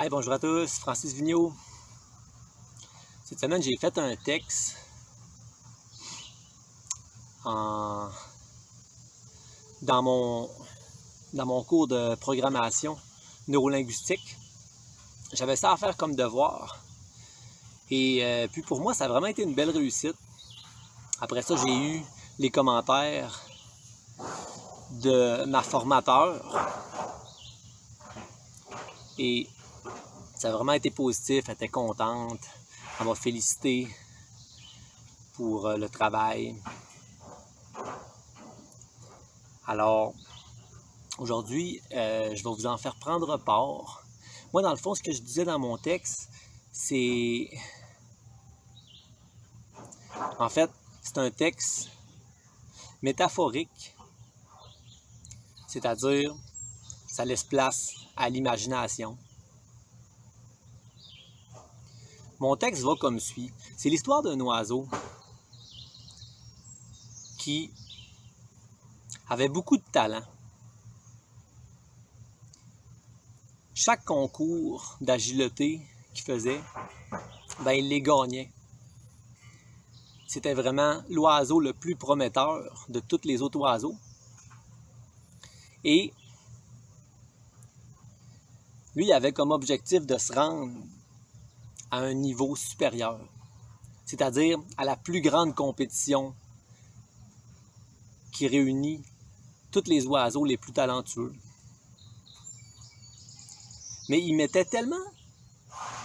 Hey, bonjour à tous, Francis Vigneault. Cette semaine, j'ai fait un texte dans mon cours de programmation neurolinguistique. J'avais ça à faire comme devoir. Et puis pour moi, ça a vraiment été une belle réussite. Après ça, j'ai eu les commentaires de ma formateur. Et ça a vraiment été positif, elle était contente, elle m'a félicité pour le travail. Alors, aujourd'hui, je vais vous en faire prendre part. Moi, dans le fond, ce que je disais dans mon texte, c'est... En fait, c'est un texte métaphorique, c'est-à-dire, ça laisse place à l'imagination. Mon texte va comme suit. C'est l'histoire d'un oiseau qui avait beaucoup de talent. Chaque concours d'agilité qu'il faisait, il les gagnait. C'était vraiment l'oiseau le plus prometteur de tous les autres oiseaux. Et lui, il avait comme objectif de se rendre à un niveau supérieur, c'est-à-dire à la plus grande compétition qui réunit tous les oiseaux les plus talentueux. Mais il mettait tellement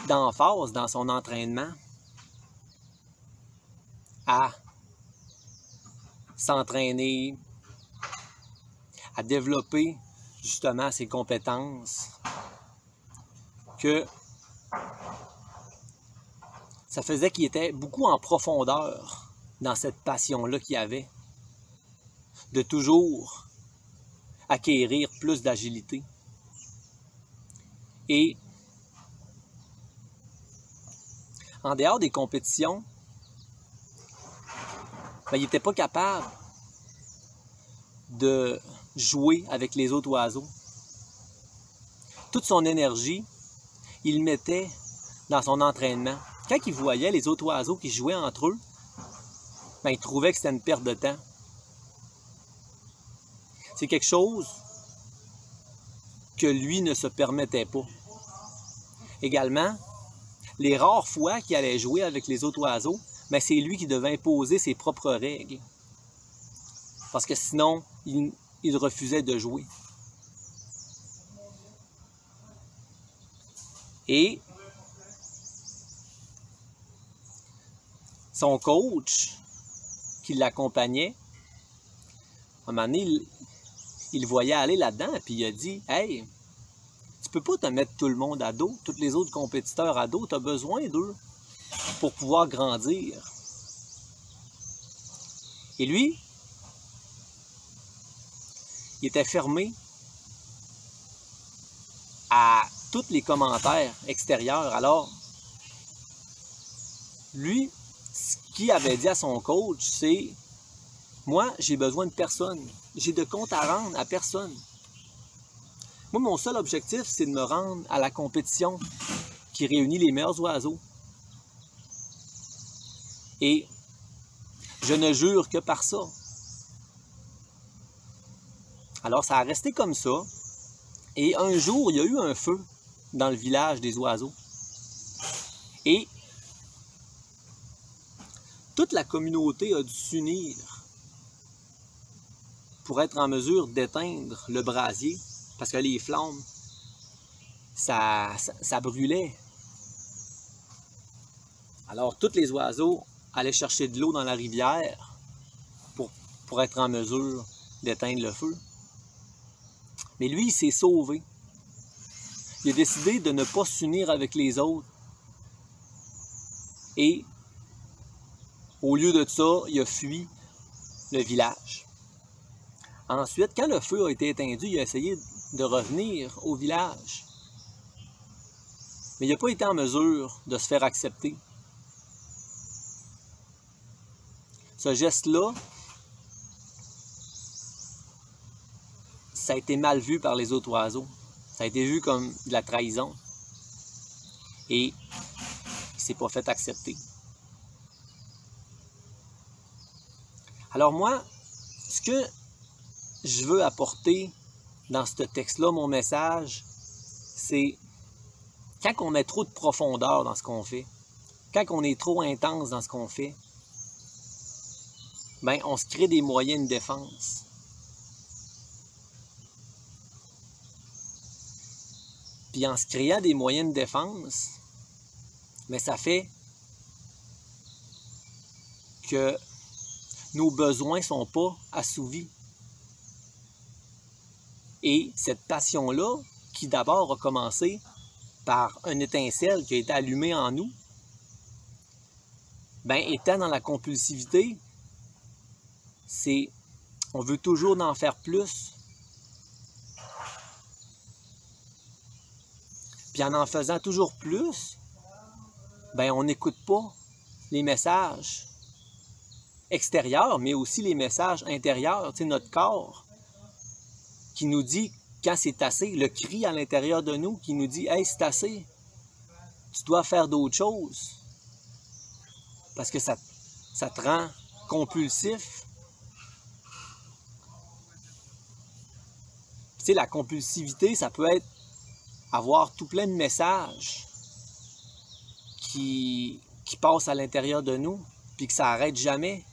d'emphase dans son entraînement à s'entraîner, à développer justement ses compétences, que ça faisait qu'il était beaucoup en profondeur dans cette passion-là qu'il avait, de toujours acquérir plus d'agilité. Et en dehors des compétitions, il n'était pas capable de jouer avec les autres oiseaux. Toute son énergie, il mettait dans son entraînement. Quand il voyait les autres oiseaux qui jouaient entre eux, il trouvait que c'était une perte de temps. C'est quelque chose que lui ne se permettait pas. Également, les rares fois qu'il allait jouer avec les autres oiseaux, c'est lui qui devait imposer ses propres règles. Parce que sinon, il refusait de jouer. Et son coach, qui l'accompagnait, à un moment donné, il le voyait aller là-dedans, puis il a dit « Hey, tu peux pas te mettre tout le monde à dos, tous les autres compétiteurs à dos, tu as besoin d'eux pour pouvoir grandir. » Et lui, il était fermé à tous les commentaires extérieurs. Alors, lui, ce qu'il avait dit à son coach, c'est « Moi, j'ai besoin de personne. J'ai de compte à rendre à personne. Moi, mon seul objectif, c'est de me rendre à la compétition qui réunit les meilleurs oiseaux. Et je ne jure que par ça. » Alors, ça a resté comme ça. Et un jour, il y a eu un feu dans le village des oiseaux. Et toute la communauté a dû s'unir pour être en mesure d'éteindre le brasier, parce que les flammes, ça brûlait. Alors, tous les oiseaux allaient chercher de l'eau dans la rivière pour être en mesure d'éteindre le feu. Mais lui, il s'est sauvé. Il a décidé de ne pas s'unir avec les autres. Et au lieu de ça, il a fui le village. Ensuite, quand le feu a été éteint, il a essayé de revenir au village. Mais il n'a pas été en mesure de se faire accepter. Ce geste-là, ça a été mal vu par les autres oiseaux. Ça a été vu comme de la trahison. et il ne s'est pas fait accepter. Alors moi, ce que je veux apporter dans ce texte-là, mon message, c'est quand on met trop de profondeur dans ce qu'on fait, quand on est trop intense dans ce qu'on fait, ben on se crée des moyens de défense. Puis en se créant des moyens de défense, mais ça fait que nos besoins ne sont pas assouvis. Et cette passion-là, qui d'abord a commencé par une étincelle qui a été allumée en nous, ben étant dans la compulsivité, c'est on veut toujours en faire plus. Puis en faisant toujours plus, ben on n'écoute pas les messages extérieurs, mais aussi les messages intérieurs, tu sais, notre corps qui nous dit quand c'est assez, le cri à l'intérieur de nous qui nous dit « Hey, c'est assez, tu dois faire d'autres choses. » Parce que ça te rend compulsif. Tu sais, la compulsivité, ça peut être avoir tout plein de messages qui passent à l'intérieur de nous, puis que ça n'arrête jamais.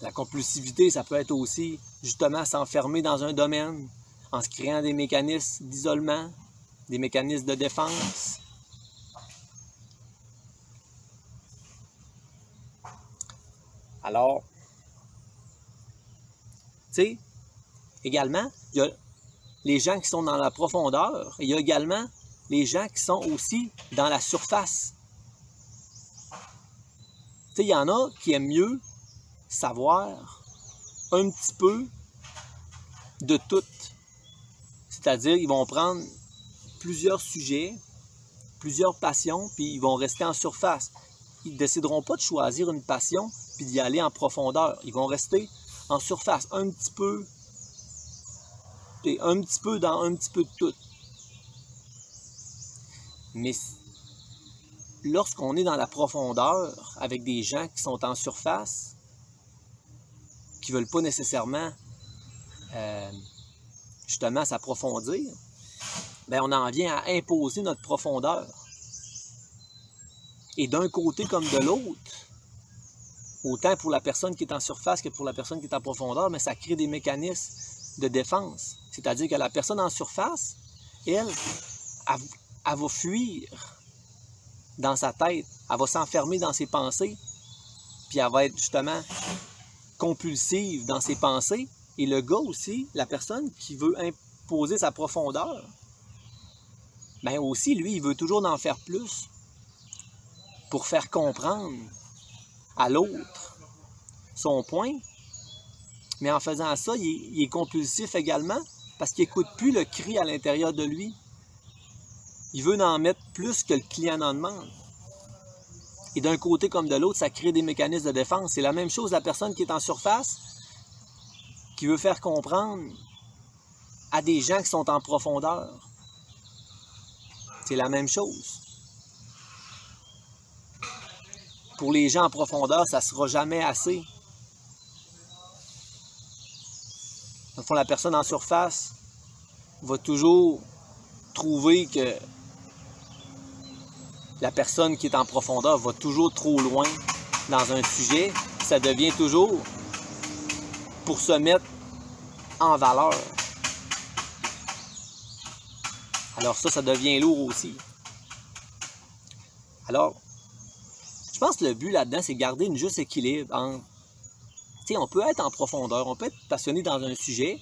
La compulsivité, ça peut être aussi justement s'enfermer dans un domaine en se créant des mécanismes d'isolement, des mécanismes de défense. Alors, tu sais, également, il y a les gens qui sont dans la profondeur, et il y a également les gens qui sont aussi dans la surface. Tu sais, il y en a qui aiment mieux savoir un petit peu de tout. C'est-à-dire, ils vont prendre plusieurs sujets, plusieurs passions, puis ils vont rester en surface. Ils ne décideront pas de choisir une passion puis d'y aller en profondeur. Ils vont rester en surface, un petit peu dans un petit peu de tout. Mais lorsqu'on est dans la profondeur avec des gens qui sont en surface, qui ne veulent pas nécessairement justement s'approfondir, ben on en vient à imposer notre profondeur. Et d'un côté comme de l'autre, autant pour la personne qui est en surface que pour la personne qui est en profondeur, mais ça crée des mécanismes de défense. C'est-à-dire que la personne en surface, elle va fuir dans sa tête, elle va s'enfermer dans ses pensées, puis elle va être justement compulsive dans ses pensées. Et le gars aussi, la personne qui veut imposer sa profondeur, bien aussi, lui, il veut toujours en faire plus pour faire comprendre à l'autre son point. Mais en faisant ça, il est compulsif également parce qu'il n'écoute plus le cri à l'intérieur de lui. Il veut en mettre plus que le client en demande. Et d'un côté comme de l'autre, ça crée des mécanismes de défense. C'est la même chose, la personne qui est en surface, qui veut faire comprendre à des gens qui sont en profondeur. C'est la même chose. Pour les gens en profondeur, ça ne sera jamais assez. Dans le fond, la personne en surface va toujours trouver que la personne qui est en profondeur va toujours trop loin dans un sujet. Ça devient toujours pour se mettre en valeur. Alors ça devient lourd aussi. Alors, je pense que le but là-dedans, c'est garder une juste équilibre entre... Tu sais, on peut être en profondeur, on peut être passionné dans un sujet,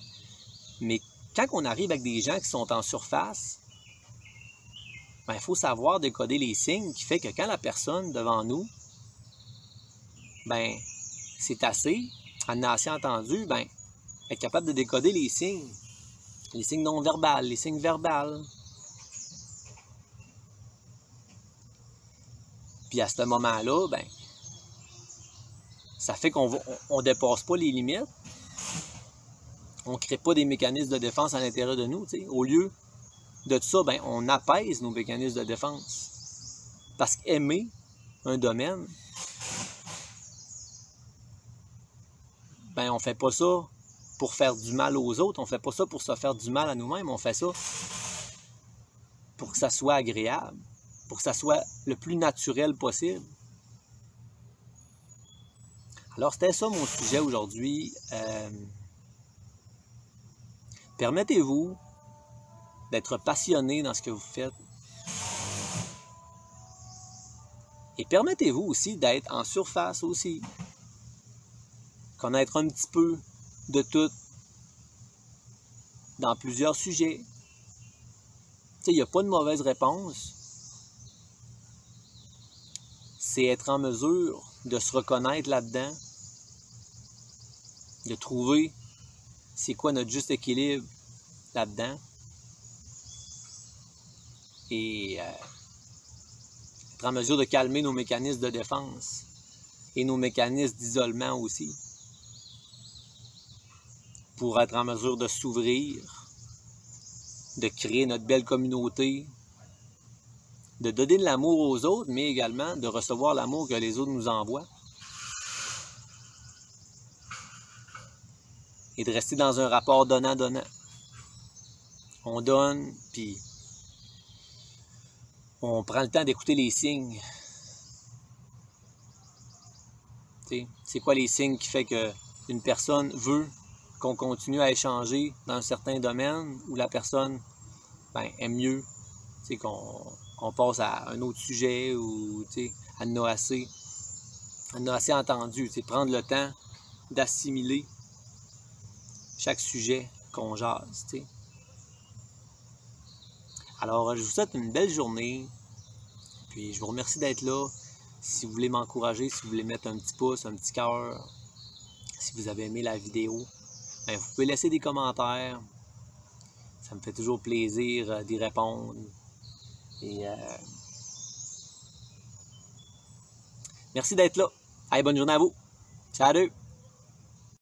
mais quand on arrive avec des gens qui sont en surface, ben, il faut savoir décoder les signes qui fait que quand la personne devant nous, ben, c'est assez, elle a assez entendu, ben, être capable de décoder les signes non verbales, les signes verbales. Puis à ce moment-là, ben, ça fait qu'on ne dépasse pas les limites. On ne crée pas des mécanismes de défense à l'intérieur de nous. T'sais. Au lieu de tout ça, ben, on apaise nos mécanismes de défense. Parce qu'aimer un domaine, ben, on ne fait pas ça pour faire du mal aux autres, on ne fait pas ça pour se faire du mal à nous-mêmes, on fait ça pour que ça soit agréable, pour que ça soit le plus naturel possible. Alors, c'était ça mon sujet aujourd'hui. Permettez-vous d'être passionné dans ce que vous faites. Et permettez-vous aussi d'être en surface aussi. Connaître un petit peu de tout dans plusieurs sujets. Tu sais, il n'y a pas de mauvaise réponse. C'est être en mesure de se reconnaître là-dedans, de trouver c'est quoi notre juste équilibre là-dedans. Et être en mesure de calmer nos mécanismes de défense et nos mécanismes d'isolement aussi, pour être en mesure de s'ouvrir, de créer notre belle communauté, de donner de l'amour aux autres, mais également de recevoir l'amour que les autres nous envoient. Et de rester dans un rapport donnant-donnant. On donne, puis on prend le temps d'écouter les signes. T'sais, c'est quoi les signes qui font qu'une personne veut qu'on continue à échanger dans un certain domaine où la personne aime mieux qu'on passe à un autre sujet ou à nous assez entendu. Prendre le temps d'assimiler chaque sujet qu'on jase. T'sais. Alors, je vous souhaite une belle journée. Puis, je vous remercie d'être là. Si vous voulez m'encourager, si vous voulez mettre un petit pouce, un petit cœur, si vous avez aimé la vidéo, bien, vous pouvez laisser des commentaires. Ça me fait toujours plaisir d'y répondre. Et merci d'être là. Allez, bonne journée à vous. Salut!